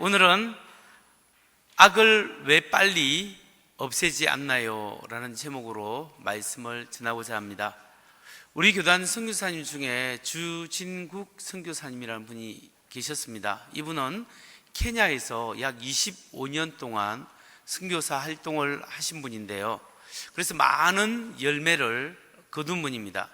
오늘은 악을 왜 빨리 없애지 않나요? 라는 제목으로 말씀을 전하고자 합니다. 우리 교단 선교사님 중에 주진국 선교사님이라는 분이 계셨습니다. 이분은 케냐에서 약 25년 동안 선교사 활동을 하신 분인데요, 그래서 많은 열매를 거둔 분입니다.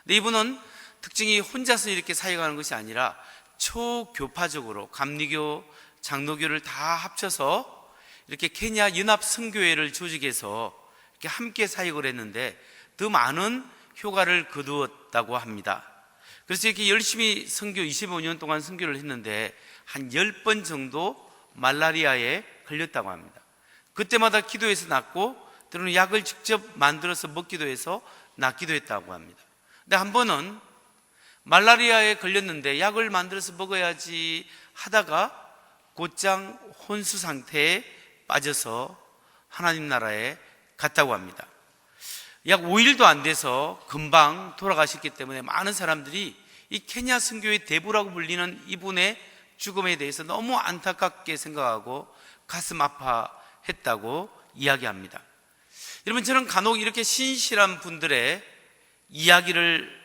근데 이분은 특징이 혼자서 이렇게 사역하는 것이 아니라 초교파적으로 감리교, 장로교를 다 합쳐서 이렇게 케냐 연합 선교회를 조직해서 이렇게 함께 사역을 했는데 더 많은 효과를 거두었다고 합니다. 그래서 이렇게 열심히 선교 25년 동안 선교를 했는데 한 10번 정도 말라리아에 걸렸다고 합니다. 그때마다 기도해서 낫고 때로는 약을 직접 만들어서 먹기도 해서 낫기도 했다고 합니다. 근데 한 번은 말라리아에 걸렸는데 약을 만들어서 먹어야지 하다가 곧장 혼수 상태에 빠져서 하나님 나라에 갔다고 합니다. 약 5일도 안 돼서 금방 돌아가셨기 때문에 많은 사람들이 이 케냐 선교의 대부라고 불리는 이분의 죽음에 대해서 너무 안타깝게 생각하고 가슴 아파했다고 이야기합니다. 여러분, 저는 간혹 이렇게 신실한 분들의 이야기를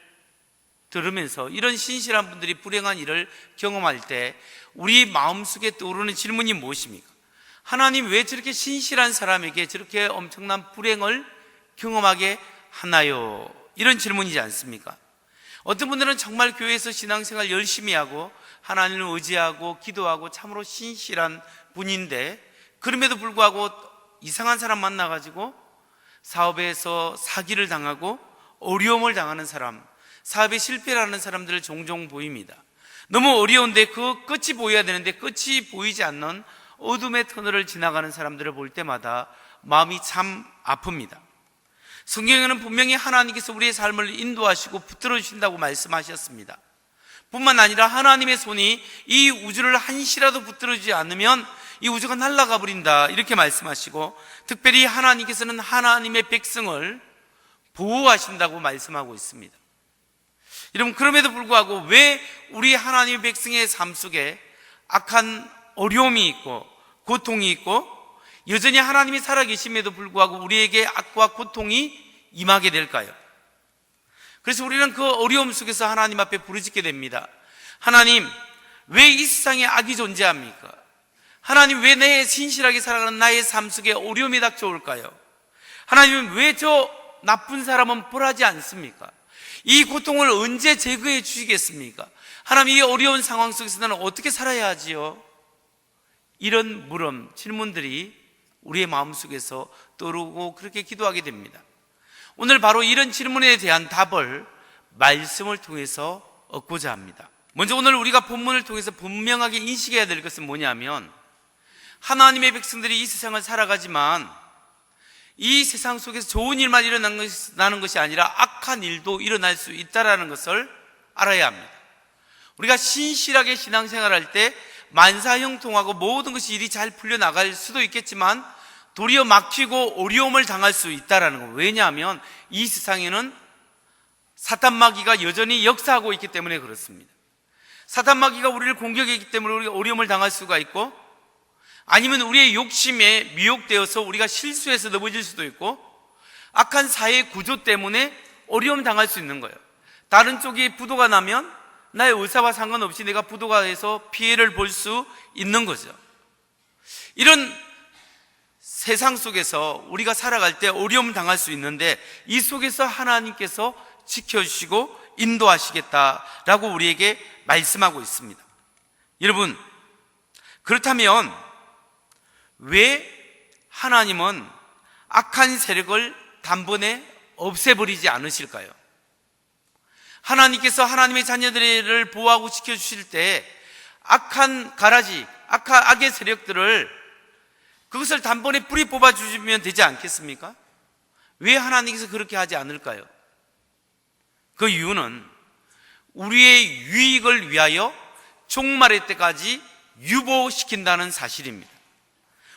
들으면서 이런 신실한 분들이 불행한 일을 경험할 때 우리 마음속에 떠오르는 질문이 무엇입니까? 하나님 왜 저렇게 신실한 사람에게 저렇게 엄청난 불행을 경험하게 하나요? 이런 질문이지 않습니까? 어떤 분들은 정말 교회에서 신앙생활 열심히 하고 하나님을 의지하고 기도하고 참으로 신실한 분인데 그럼에도 불구하고 이상한 사람 만나가지고 사업에서 사기를 당하고 어려움을 당하는 사람, 사업에 실패를 하는 사람들을 종종 보입니다. 너무 어려운데 그 끝이 보여야 되는데 끝이 보이지 않는 어둠의 터널을 지나가는 사람들을 볼 때마다 마음이 참 아픕니다. 성경에는 분명히 하나님께서 우리의 삶을 인도하시고 붙들어 주신다고 말씀하셨습니다. 뿐만 아니라 하나님의 손이 이 우주를 한시라도 붙들어 주지 않으면 이 우주가 날아가 버린다, 이렇게 말씀하시고 특별히 하나님께서는 하나님의 백성을 보호하신다고 말씀하고 있습니다. 여러분, 그럼에도 불구하고 왜 우리 하나님의 백성의 삶 속에 악한 어려움이 있고 고통이 있고 여전히 하나님이 살아계심에도 불구하고 우리에게 악과 고통이 임하게 될까요? 그래서 우리는 그 어려움 속에서 하나님 앞에 부르짖게 됩니다. 하나님, 왜 이 세상에 악이 존재합니까? 하나님, 왜 내 신실하게 살아가는 나의 삶 속에 어려움이 닥쳐올까요? 하나님, 왜 저 나쁜 사람은 벌하지 않습니까? 이 고통을 언제 제거해 주시겠습니까? 하나님, 이 어려운 상황 속에서 나는 어떻게 살아야 하지요? 이런 물음, 질문들이 우리의 마음속에서 떠오르고 그렇게 기도하게 됩니다. 오늘 바로 이런 질문에 대한 답을 말씀을 통해서 얻고자 합니다. 먼저 오늘 우리가 본문을 통해서 분명하게 인식해야 될 것은 뭐냐면 하나님의 백성들이 이 세상을 살아가지만 이 세상 속에서 좋은 일만 일어나는 것이 아니라 악한 일도 일어날 수 있다는 것을 알아야 합니다. 우리가 신실하게 신앙생활할 때 만사형통하고 모든 것이 일이 잘 풀려나갈 수도 있겠지만 도리어 막히고 어려움을 당할 수 있다는 거. 왜냐하면 이 세상에는 사탄마귀가 여전히 역사하고 있기 때문에 그렇습니다. 사탄마귀가 우리를 공격했기 때문에 우리가 어려움을 당할 수가 있고, 아니면 우리의 욕심에 미혹되어서 우리가 실수해서 넘어질 수도 있고, 악한 사회 구조 때문에 어려움 당할 수 있는 거예요. 다른 쪽이 부도가 나면 나의 의사와 상관없이 내가 부도가 돼서 피해를 볼 수 있는 거죠. 이런 세상 속에서 우리가 살아갈 때 어려움 당할 수 있는데 이 속에서 하나님께서 지켜주시고 인도하시겠다라고 우리에게 말씀하고 있습니다. 여러분, 그렇다면 왜 하나님은 악한 세력을 단번에 없애버리지 않으실까요? 하나님께서 하나님의 자녀들을 보호하고 지켜주실 때 악한 가라지, 악의 세력들을 그것을 단번에 뿌리 뽑아주시면 되지 않겠습니까? 왜 하나님께서 그렇게 하지 않을까요? 그 이유는 우리의 유익을 위하여 종말의 때까지 유보시킨다는 사실입니다.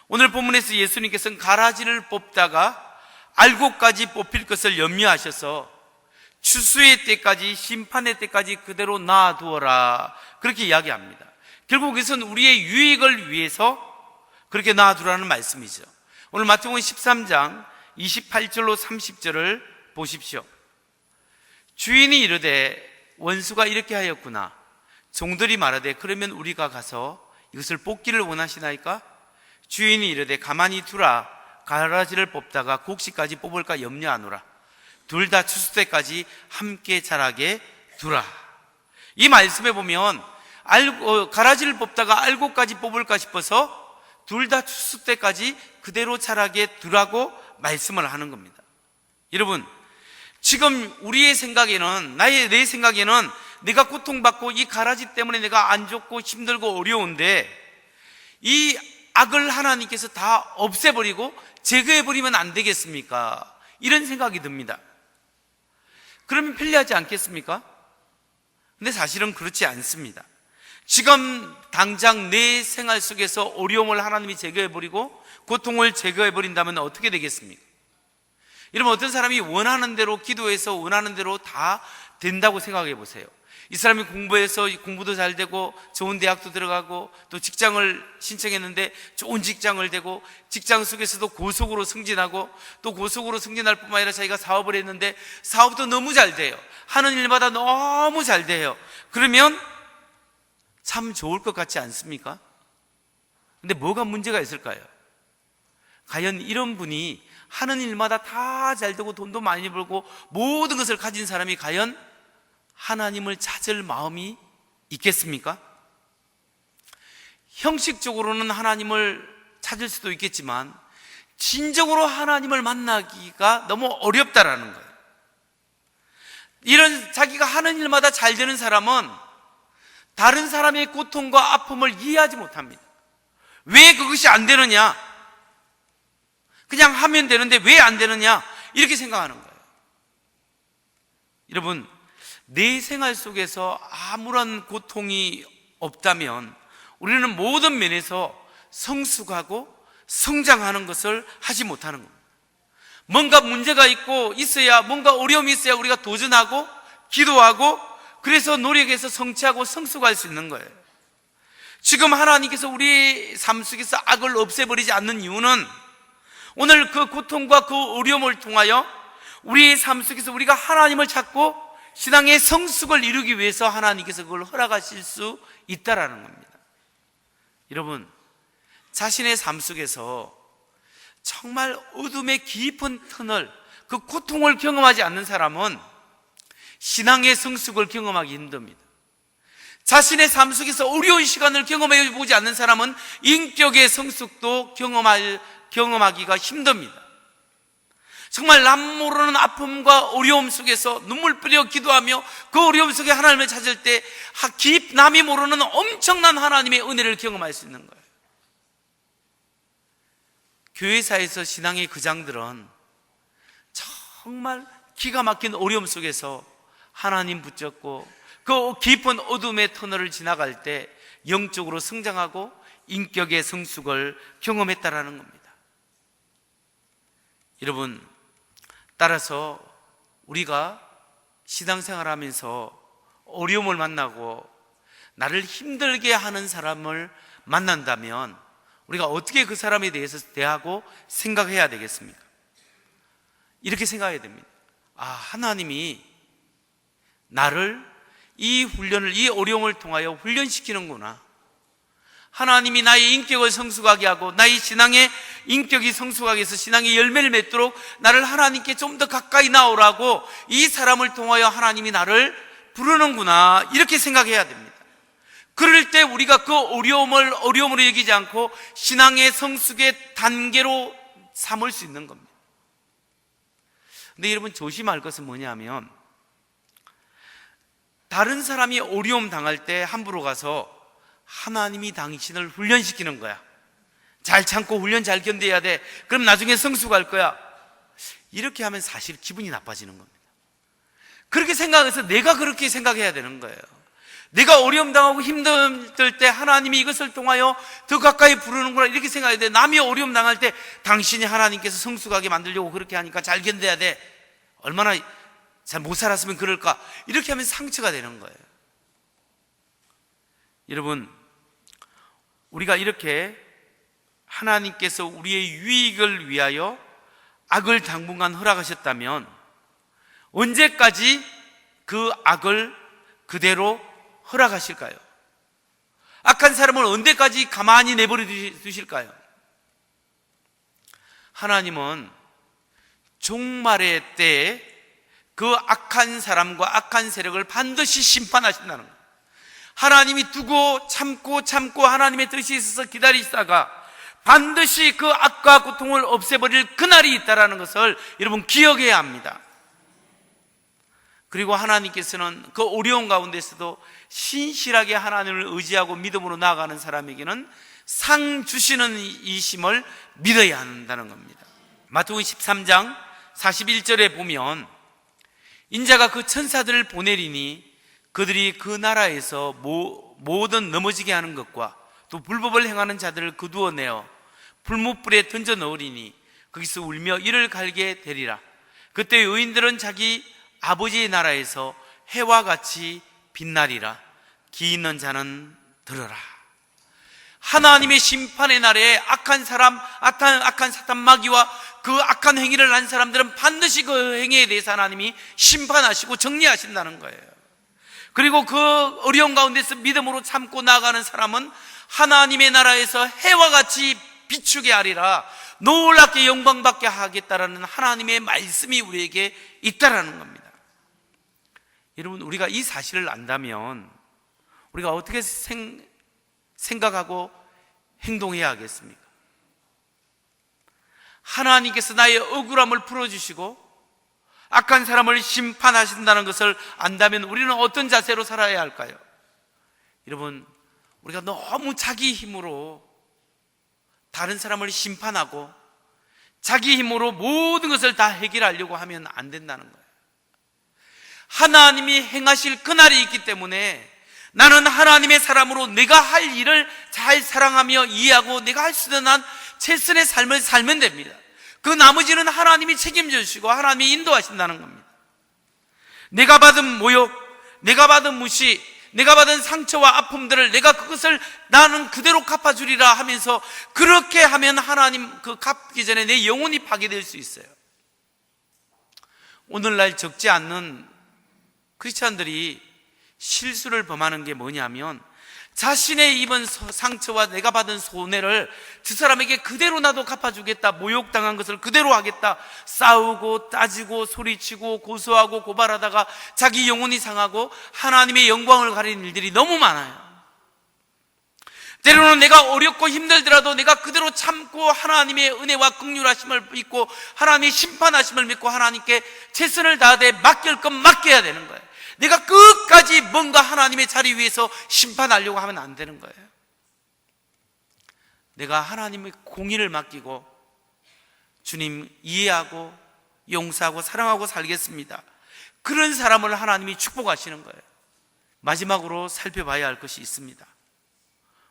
오늘 본문에서 예수님께서는 가라지를 뽑다가 알곡까지 뽑힐 것을 염려하셔서 추수의 때까지, 심판의 때까지 그대로 놔두어라, 그렇게 이야기합니다. 결국 이것은 우리의 유익을 위해서 그렇게 놔두라는 말씀이죠. 오늘 마태복음 13장 28절로 30절을 보십시오. 주인이 이르되 원수가 이렇게 하였구나. 종들이 말하되 그러면 우리가 가서 이것을 뽑기를 원하시나이까? 주인이 이르되 가만히 두라. 가라지를 뽑다가 곡식까지 뽑을까 염려하노라. 둘 다 추수 때까지 함께 자라게 두라. 이 말씀에 보면 가라지를 뽑다가 알곡까지 뽑을까 싶어서 둘 다 추수 때까지 그대로 자라게 두라고 말씀을 하는 겁니다. 여러분, 지금 우리의 생각에는, 내 생각에는 내가 고통받고 이 가라지 때문에 내가 안 좋고 힘들고 어려운데 이 악을 하나님께서 다 없애버리고 제거해버리면 안 되겠습니까? 이런 생각이 듭니다. 그러면 편리하지 않겠습니까? 근데 사실은 그렇지 않습니다. 지금 당장 내 생활 속에서 어려움을 하나님이 제거해버리고 고통을 제거해버린다면 어떻게 되겠습니까? 여러분, 어떤 사람이 원하는 대로 기도해서 원하는 대로 다 된다고 생각해 보세요. 이 사람이 공부해서 공부도 잘 되고 좋은 대학도 들어가고 또 직장을 신청했는데 좋은 직장을 되고 직장 속에서도 고속으로 승진하고 또 고속으로 승진할 뿐만 아니라 자기가 사업을 했는데 사업도 너무 잘 돼요. 하는 일마다 너무 잘 돼요. 그러면 참 좋을 것 같지 않습니까? 근데 뭐가 문제가 있을까요? 과연 이런 분이 하는 일마다 다 잘 되고 돈도 많이 벌고 모든 것을 가진 사람이 과연 하나님을 찾을 마음이 있겠습니까? 형식적으로는 하나님을 찾을 수도 있겠지만 진정으로 하나님을 만나기가 너무 어렵다라는 거예요. 이런 자기가 하는 일마다 잘 되는 사람은 다른 사람의 고통과 아픔을 이해하지 못합니다. 왜 그것이 안 되느냐? 그냥 하면 되는데 왜 안 되느냐? 이렇게 생각하는 거예요. 여러분, 내 생활 속에서 아무런 고통이 없다면 우리는 모든 면에서 성숙하고 성장하는 것을 하지 못하는 겁니다. 뭔가 문제가 있어야, 뭔가 어려움이 있어야 우리가 도전하고 기도하고 그래서 노력해서 성취하고 성숙할 수 있는 거예요. 지금 하나님께서 우리 삶 속에서 악을 없애버리지 않는 이유는 오늘 그 고통과 그 어려움을 통하여 우리의 삶 속에서 우리가 하나님을 찾고 신앙의 성숙을 이루기 위해서 하나님께서 그걸 허락하실 수 있다라는 겁니다. 여러분, 자신의 삶 속에서 정말 어둠의 깊은 터널, 그 고통을 경험하지 않는 사람은 신앙의 성숙을 경험하기 힘듭니다. 자신의 삶 속에서 어려운 시간을 경험해 보지 않는 사람은 인격의 성숙도 경험하기가 힘듭니다. 정말 남 모르는 아픔과 어려움 속에서 눈물 뿌려 기도하며 그 어려움 속에 하나님을 찾을 때 남이 모르는 엄청난 하나님의 은혜를 경험할 수 있는 거예요. 교회사에서 신앙의 그장들은 정말 기가 막힌 어려움 속에서 하나님 붙잡고 그 깊은 어둠의 터널을 지나갈 때 영적으로 성장하고 인격의 성숙을 경험했다라는 겁니다. 여러분, 따라서 우리가 신앙생활하면서 어려움을 만나고 나를 힘들게 하는 사람을 만난다면 우리가 어떻게 그 사람에 대해서 대하고 생각해야 되겠습니까? 이렇게 생각해야 됩니다. 하나님이 나를 이 어려움을 통하여 훈련시키는구나. 하나님이 나의 인격을 성숙하게 하고 나의 신앙의 인격이 성숙하게 해서 신앙의 열매를 맺도록 나를 하나님께 좀 더 가까이 나오라고 이 사람을 통하여 하나님이 나를 부르는구나, 이렇게 생각해야 됩니다. 그럴 때 우리가 그 어려움을 어려움으로 여기지 않고 신앙의 성숙의 단계로 삼을 수 있는 겁니다. 근데 여러분, 조심할 것은 뭐냐면 다른 사람이 어려움 당할 때 함부로 가서 하나님이 당신을 훈련시키는 거야. 잘 참고 훈련 잘 견뎌야 돼. 그럼 나중에 성숙할 거야. 이렇게 하면 사실 기분이 나빠지는 겁니다. 그렇게 생각해서 내가 그렇게 생각해야 되는 거예요. 내가 어려움 당하고 힘들 때 하나님이 이것을 통하여 더 가까이 부르는구나, 이렇게 생각해야 돼. 남이 어려움 당할 때 당신이 하나님께서 성숙하게 만들려고 그렇게 하니까 잘 견뎌야 돼. 얼마나 잘 못 살았으면 그럴까. 이렇게 하면 상처가 되는 거예요. 여러분, 우리가 이렇게 하나님께서 우리의 유익을 위하여 악을 당분간 허락하셨다면 언제까지 그 악을 그대로 허락하실까요? 악한 사람을 언제까지 가만히 내버려 두실까요? 하나님은 종말의 때에 그 악한 사람과 악한 세력을 반드시 심판하신다는 거예요. 하나님이 두고 참고 하나님의 뜻이 있어서 기다리시다가 반드시 그 악과 고통을 없애버릴 그날이 있다는 것을 여러분 기억해야 합니다. 그리고 하나님께서는 그 어려운 가운데서도 신실하게 하나님을 의지하고 믿음으로 나아가는 사람에게는 상 주시는 이심을 믿어야 한다는 겁니다. 마태복음 13장 41절에 보면 인자가 그 천사들을 보내리니 그들이 그 나라에서 모든 넘어지게 하는 것과 또 불법을 행하는 자들을 거두어내어 불못불에 던져 넣으리니 거기서 울며 이를 갈게 되리라. 그때 의인들은 자기 아버지의 나라에서 해와 같이 빛나리라. 귀 있는 자는 들어라. 하나님의 심판의 날에 악한 사람, 악한 사탄 마귀와 그 악한 행위를 한 사람들은 반드시 그 행위에 대해서 하나님이 심판하시고 정리하신다는 거예요. 그리고 그 어려운 가운데서 믿음으로 참고 나아가는 사람은 하나님의 나라에서 해와 같이 비추게 하리라. 놀랍게 영광받게 하겠다라는 하나님의 말씀이 우리에게 있다라는 겁니다. 여러분, 우리가 이 사실을 안다면 우리가 어떻게 생각하고 행동해야 하겠습니까? 하나님께서 나의 억울함을 풀어주시고 악한 사람을 심판하신다는 것을 안다면 우리는 어떤 자세로 살아야 할까요? 여러분, 우리가 너무 자기 힘으로 다른 사람을 심판하고 자기 힘으로 모든 것을 다 해결하려고 하면 안 된다는 거예요. 하나님이 행하실 그날이 있기 때문에 나는 하나님의 사람으로 내가 할 일을 잘 사랑하며 이해하고 내가 할 수 있는 한 최선의 삶을 살면 됩니다. 그 나머지는 하나님이 책임져 주시고 하나님이 인도하신다는 겁니다. 내가 받은 모욕, 내가 받은 무시, 내가 받은 상처와 아픔들을 내가 그것을 나는 그대로 갚아주리라 하면서 그렇게 하면 하나님 그 갚기 전에 내 영혼이 파괴될 수 있어요. 오늘날 적지 않는 크리스찬들이 실수를 범하는 게 뭐냐면 자신의 입은 상처와 내가 받은 손해를 두 사람에게 그대로 나도 갚아주겠다, 모욕당한 것을 그대로 하겠다, 싸우고 따지고 소리치고 고소하고 고발하다가 자기 영혼이 상하고 하나님의 영광을 가리는 일들이 너무 많아요. 때로는 내가 어렵고 힘들더라도 내가 그대로 참고 하나님의 은혜와 긍휼하심을 믿고 하나님의 심판하심을 믿고 하나님께 최선을 다하되 맡길 건 맡겨야 되는 거예요. 내가 끝까지 뭔가 하나님의 자리 위에서 심판하려고 하면 안 되는 거예요. 내가 하나님의 공의를 맡기고 주님 이해하고 용서하고 사랑하고 살겠습니다. 그런 사람을 하나님이 축복하시는 거예요. 마지막으로 살펴봐야 할 것이 있습니다.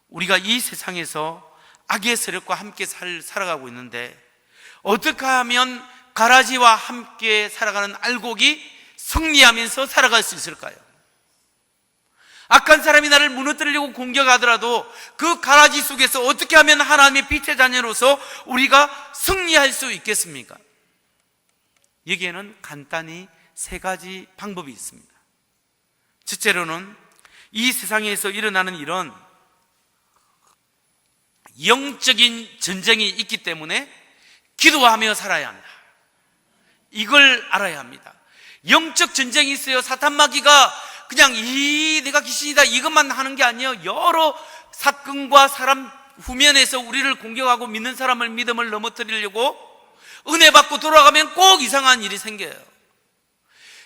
우리가 이 세상에서 악의 세력과 함께 살아가고 있는데 어떻게 하면 가라지와 함께 살아가는 알곡이 승리하면서 살아갈 수 있을까요? 악한 사람이 나를 무너뜨리려고 공격하더라도 그 가라지 속에서 어떻게 하면 하나님의 빛의 자녀로서 우리가 승리할 수 있겠습니까? 여기에는 간단히 세 가지 방법이 있습니다. 첫째로는 이 세상에서 일어나는 이런 영적인 전쟁이 있기 때문에 기도하며 살아야 한다. 이걸 알아야 합니다. 영적 전쟁이 있어요. 사탄 마귀가 그냥 내가 귀신이다 이것만 하는 게 아니에요. 여러 사건과 사람 후면에서 우리를 공격하고 믿는 사람을 믿음을 넘어뜨리려고 은혜 받고 돌아가면 꼭 이상한 일이 생겨요.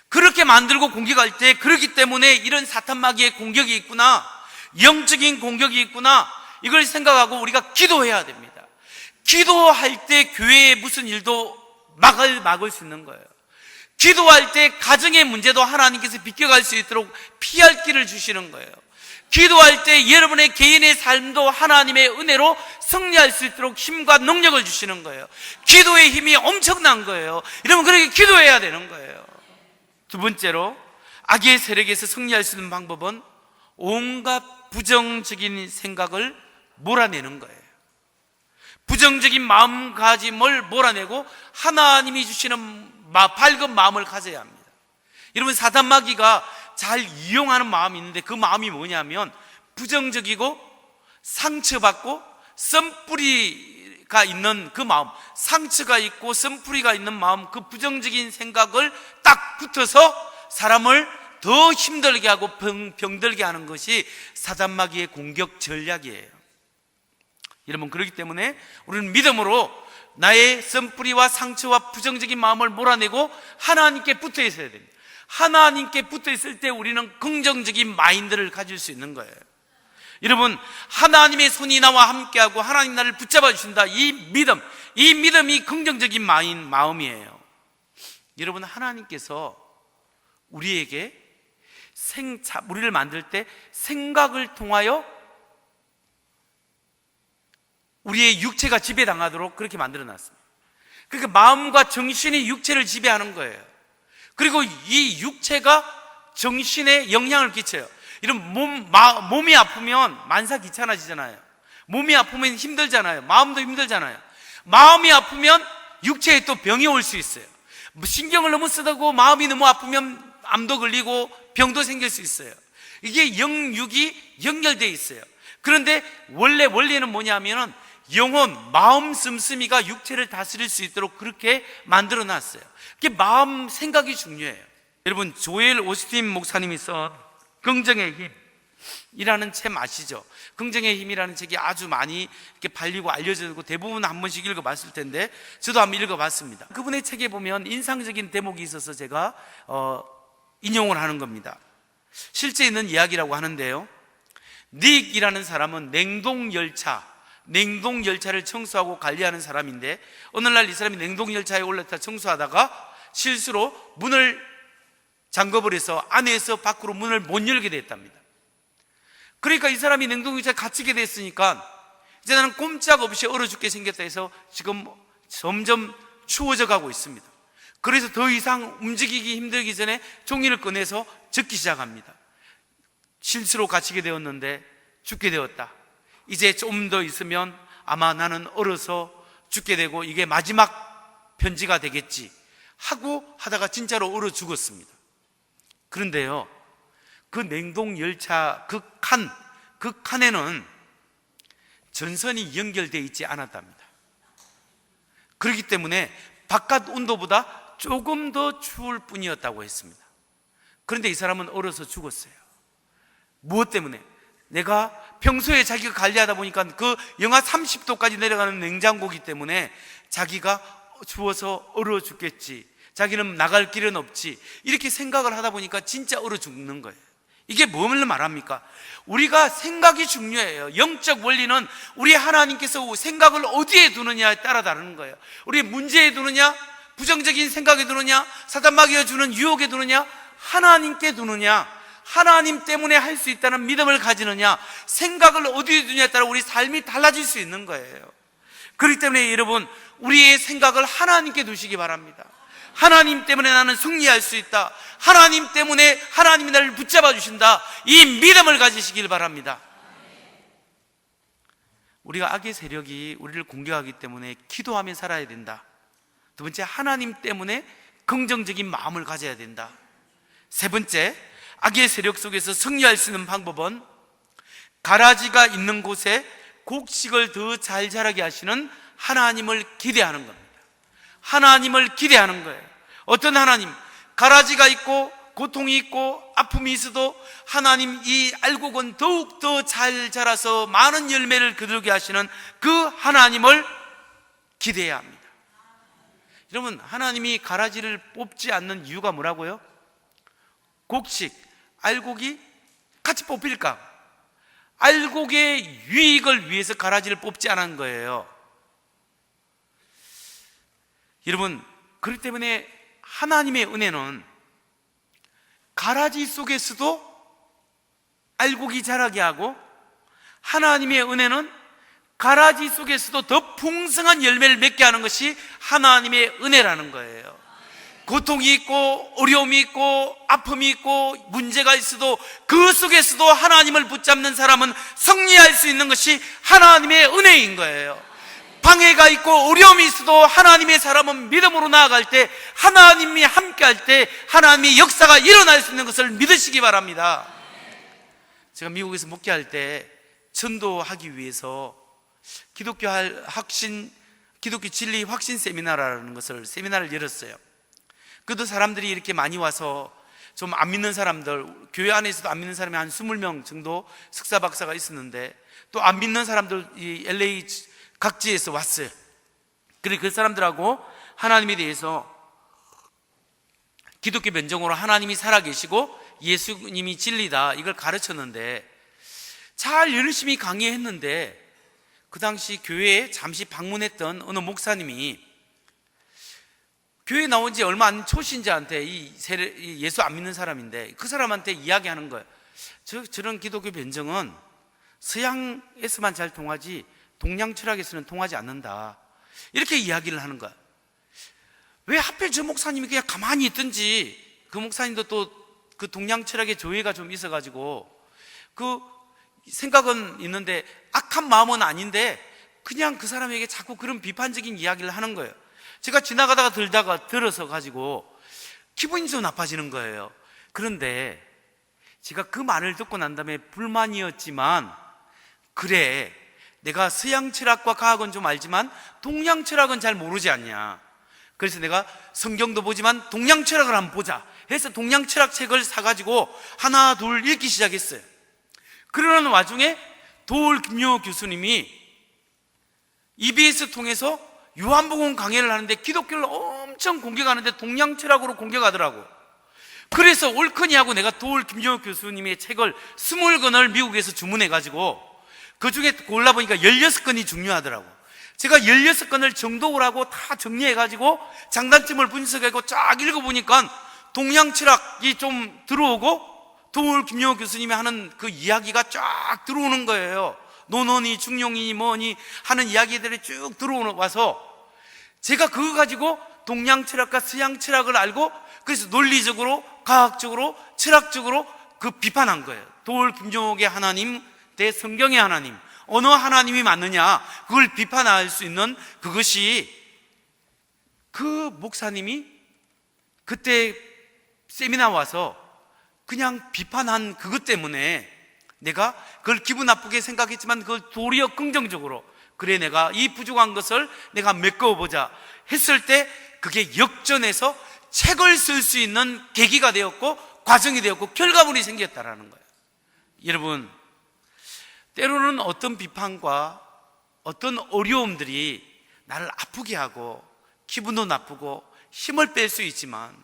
그렇게 만들고 공격할 때 그렇기 때문에 이런 사탄 마귀의 공격이 있구나, 영적인 공격이 있구나, 이걸 생각하고 우리가 기도해야 됩니다. 기도할 때 교회에 무슨 일도 막을 수 있는 거예요. 기도할 때 가정의 문제도 하나님께서 비껴갈 수 있도록 피할 길을 주시는 거예요. 기도할 때 여러분의 개인의 삶도 하나님의 은혜로 승리할 수 있도록 힘과 능력을 주시는 거예요. 기도의 힘이 엄청난 거예요. 여러분, 그렇게 기도해야 되는 거예요. 두 번째로 악의 세력에서 승리할 수 있는 방법은 온갖 부정적인 생각을 몰아내는 거예요. 부정적인 마음가짐을 몰아내고 하나님이 주시는 밝은 마음을 가져야 합니다. 여러분, 사단 마귀가 잘 이용하는 마음이 있는데 그 마음이 뭐냐면 부정적이고 상처받고 썬뿌리가 있는 그 마음, 상처가 있고 썬뿌리가 있는 마음, 그 부정적인 생각을 딱 붙어서 사람을 더 힘들게 하고 병들게 하는 것이 사단 마귀의 공격 전략이에요. 여러분, 그렇기 때문에 우리는 믿음으로 나의 썬뿌리와 상처와 부정적인 마음을 몰아내고 하나님께 붙어 있어야 됩니다. 하나님께 붙어 있을 때 우리는 긍정적인 마인드를 가질 수 있는 거예요. 여러분, 하나님의 손이 나와 함께하고 하나님 나를 붙잡아 주신다. 이 믿음이 긍정적인 마음이에요. 여러분, 하나님께서 우리에게 우리를 만들 때 생각을 통하여 우리의 육체가 지배당하도록 그렇게 만들어 놨습니다. 그러니까 마음과 정신이 육체를 지배하는 거예요. 그리고 이 육체가 정신에 영향을 끼쳐요. 이런 몸이 아프면 만사 귀찮아지잖아요. 몸이 아프면 힘들잖아요. 마음도 힘들잖아요. 마음이 아프면 육체에 또 병이 올 수 있어요. 신경을 너무 쓰다고 마음이 너무 아프면 암도 걸리고 병도 생길 수 있어요. 이게 영육이 연결되어 있어요. 그런데 원리는 뭐냐면은 영혼, 마음 씀씀이가 육체를 다스릴 수 있도록 그렇게 만들어 놨어요. 그게 마음, 생각이 중요해요. 여러분, 조엘 오스틴 목사님이 쓴 긍정의 힘이라는 책 아시죠? 긍정의 힘이라는 책이 아주 많이 이렇게 팔리고 알려지고 대부분 한 번씩 읽어봤을 텐데 저도 한번 읽어봤습니다. 그분의 책에 보면 인상적인 대목이 있어서 제가 인용을 하는 겁니다. 실제 있는 이야기라고 하는데요, 닉이라는 사람은 냉동열차를 청소하고 관리하는 사람인데 어느 날 이 사람이 냉동열차에 올라타 청소하다가 실수로 문을 잠궈버려서 안에서 밖으로 문을 못 열게 됐답니다. 그러니까 이 사람이 냉동열차에 갇히게 됐으니까 이제 나는 꼼짝없이 얼어 죽게 생겼다 해서 지금 점점 추워져 가고 있습니다. 그래서 더 이상 움직이기 힘들기 전에 종이를 꺼내서 적기 시작합니다. 실수로 갇히게 되었는데 죽게 되었다. 이제 좀 더 있으면 아마 나는 얼어서 죽게 되고 이게 마지막 편지가 되겠지 하고 하다가 진짜로 얼어 죽었습니다. 그런데요, 그 냉동열차 그 칸에는 전선이 연결되어 있지 않았답니다. 그렇기 때문에 바깥 온도보다 조금 더 추울 뿐이었다고 했습니다. 그런데 이 사람은 얼어서 죽었어요. 무엇 때문에? 내가 평소에 자기가 관리하다 보니까 그 영하 30도까지 내려가는 냉장고기 때문에 자기가 추워서 얼어 죽겠지, 자기는 나갈 길은 없지, 이렇게 생각을 하다 보니까 진짜 얼어 죽는 거예요. 이게 뭘 말합니까? 우리가 생각이 중요해요. 영적 원리는 우리 하나님께서 생각을 어디에 두느냐에 따라 다르는 거예요. 우리 문제에 두느냐, 부정적인 생각에 두느냐, 사단 마귀가 주는 유혹에 두느냐, 하나님께 두느냐, 하나님 때문에 할 수 있다는 믿음을 가지느냐, 생각을 어디에 두느냐에 따라 우리 삶이 달라질 수 있는 거예요. 그렇기 때문에 여러분, 우리의 생각을 하나님께 두시기 바랍니다. 하나님 때문에 나는 승리할 수 있다, 하나님 때문에 하나님이 나를 붙잡아 주신다, 이 믿음을 가지시길 바랍니다. 우리가 악의 세력이 우리를 공격하기 때문에 기도하며 살아야 된다. 두 번째, 하나님 때문에 긍정적인 마음을 가져야 된다. 세 번째, 악의 세력 속에서 승리할 수 있는 방법은 가라지가 있는 곳에 곡식을 더 잘 자라게 하시는 하나님을 기대하는 겁니다. 하나님을 기대하는 거예요. 어떤 하나님? 가라지가 있고 고통이 있고 아픔이 있어도 하나님 이 알곡은 더욱 더 잘 자라서 많은 열매를 거두게 하시는 그 하나님을 기대해야 합니다. 여러분, 하나님이 가라지를 뽑지 않는 이유가 뭐라고요? 곡식, 알곡이 같이 뽑힐까? 알곡의 유익을 위해서 가라지를 뽑지 않은 거예요. 여러분, 그렇기 때문에 하나님의 은혜는 가라지 속에서도 알곡이 자라게 하고, 하나님의 은혜는 가라지 속에서도 더 풍성한 열매를 맺게 하는 것이 하나님의 은혜라는 거예요. 고통이 있고 어려움이 있고 아픔이 있고 문제가 있어도 그 속에서도 하나님을 붙잡는 사람은 승리할 수 있는 것이 하나님의 은혜인 거예요. 방해가 있고 어려움이 있어도 하나님의 사람은 믿음으로 나아갈 때, 하나님이 함께할 때 하나님의 역사가 일어날 수 있는 것을 믿으시기 바랍니다. 제가 미국에서 목회할 때 전도하기 위해서 기독교 진리 확신 세미나라는 세미나를 열었어요. 그래도 사람들이 이렇게 많이 와서 좀 안 믿는 사람들, 교회 안에서도 안 믿는 사람이 한 20명 정도 석사 박사가 있었는데, 또 안 믿는 사람들 이 LA 각지에서 왔어요. 그리고 그 사람들하고 하나님에 대해서 기독교 변정으로 하나님이 살아계시고 예수님이 진리다, 이걸 가르쳤는데 잘 열심히 강의했는데, 그 당시 교회에 잠시 방문했던 어느 목사님이 교회 나온 지 얼마 안 초신자한테 예수 안 믿는 사람인데 그 사람한테 이야기하는 거예요. 저런 기독교 변정은 서양에서만 잘 통하지 동양 철학에서는 통하지 않는다, 이렇게 이야기를 하는 거야. 왜 하필 저 목사님이 그냥 가만히 있든지, 그 목사님도 또 그 동양 철학에 조예가 좀 있어가지고 그 생각은 있는데 악한 마음은 아닌데 그냥 그 사람에게 자꾸 그런 비판적인 이야기를 하는 거예요. 제가 지나가다가 들어서 가지고 기분이 좀 나빠지는 거예요. 그런데 제가 그 말을 듣고 난 다음에 불만이었지만, 그래, 내가 서양 철학과 과학은 좀 알지만 동양 철학은 잘 모르지 않냐. 그래서 내가 성경도 보지만 동양 철학을 한번 보자 해서 동양 철학 책을 사가지고 하나 둘 읽기 시작했어요. 그러는 와중에 도올 김용호 교수님이 EBS 통해서 요한복음 강해를 하는데 기독교를 엄청 공격하는데 동양 철학으로 공격하더라고. 그래서 옳거니 하고 내가 도올 김용호 교수님의 책을 20권을 미국에서 주문해가지고 그 중에 골라보니까 16권이 중요하더라고. 제가 16권을 정독을 하고 다 정리해가지고 장단점을 분석하고 쫙 읽어보니까 동양 철학이 좀 들어오고 도올 김용호 교수님이 하는 그 이야기가 쫙 들어오는 거예요. 논어니 중용이니 뭐니 하는 이야기들이 쭉 들어와서 제가 그거 가지고 동양 철학과 서양 철학을 알고, 그래서 논리적으로 과학적으로 철학적으로 그 비판한 거예요. 도올 김용옥의 하나님 대 성경의 하나님, 어느 하나님이 맞느냐, 그걸 비판할 수 있는 그것이, 그 목사님이 그때 세미나 와서 그냥 비판한 그것 때문에 내가 그걸 기분 나쁘게 생각했지만 그걸 도리어 긍정적으로, 그래 내가 이 부족한 것을 내가 메꿔보자 했을 때 그게 역전해서 책을 쓸 수 있는 계기가 되었고 과정이 되었고 결과물이 생겼다라는 거예요. 여러분, 때로는 어떤 비판과 어떤 어려움들이 나를 아프게 하고 기분도 나쁘고 힘을 뺄 수 있지만,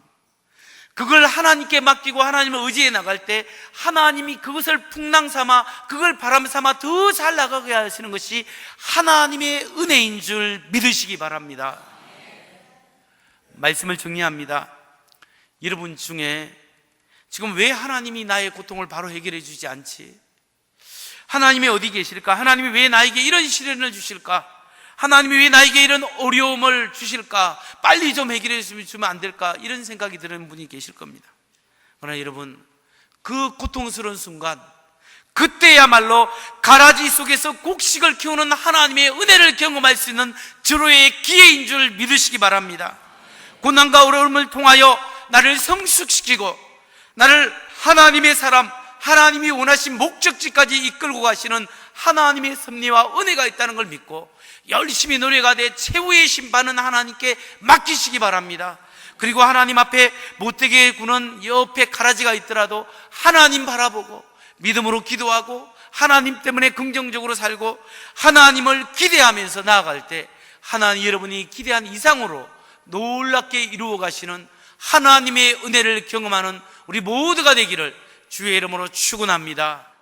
그걸 하나님께 맡기고 하나님을 의지해 나갈 때 하나님이 그것을 풍랑 삼아, 그걸 바람 삼아 더 잘 나가게 하시는 것이 하나님의 은혜인 줄 믿으시기 바랍니다. 말씀을 정리합니다. 여러분 중에 지금 왜 하나님이 나의 고통을 바로 해결해 주지 않지? 하나님이 어디 계실까? 하나님이 왜 나에게 이런 시련을 주실까? 하나님이 왜 나에게 이런 어려움을 주실까? 빨리 좀 해결해 주면 안 될까? 이런 생각이 드는 분이 계실 겁니다. 그러나 여러분, 그 고통스러운 순간, 그때야말로 가라지 속에서 곡식을 키우는 하나님의 은혜를 경험할 수 있는 절호의 기회인 줄 믿으시기 바랍니다. 고난과 어려움을 통하여 나를 성숙시키고 나를 하나님의 사람, 하나님이 원하신 목적지까지 이끌고 가시는 하나님의 섭리와 은혜가 있다는 걸 믿고 열심히 노력하되 최후의 심판은 하나님께 맡기시기 바랍니다. 그리고 하나님 앞에 못되게 구는 옆에 가라지가 있더라도 하나님 바라보고 믿음으로 기도하고 하나님 때문에 긍정적으로 살고 하나님을 기대하면서 나아갈 때 하나님, 여러분이 기대한 이상으로 놀랍게 이루어 가시는 하나님의 은혜를 경험하는 우리 모두가 되기를 주의 이름으로 축원합니다.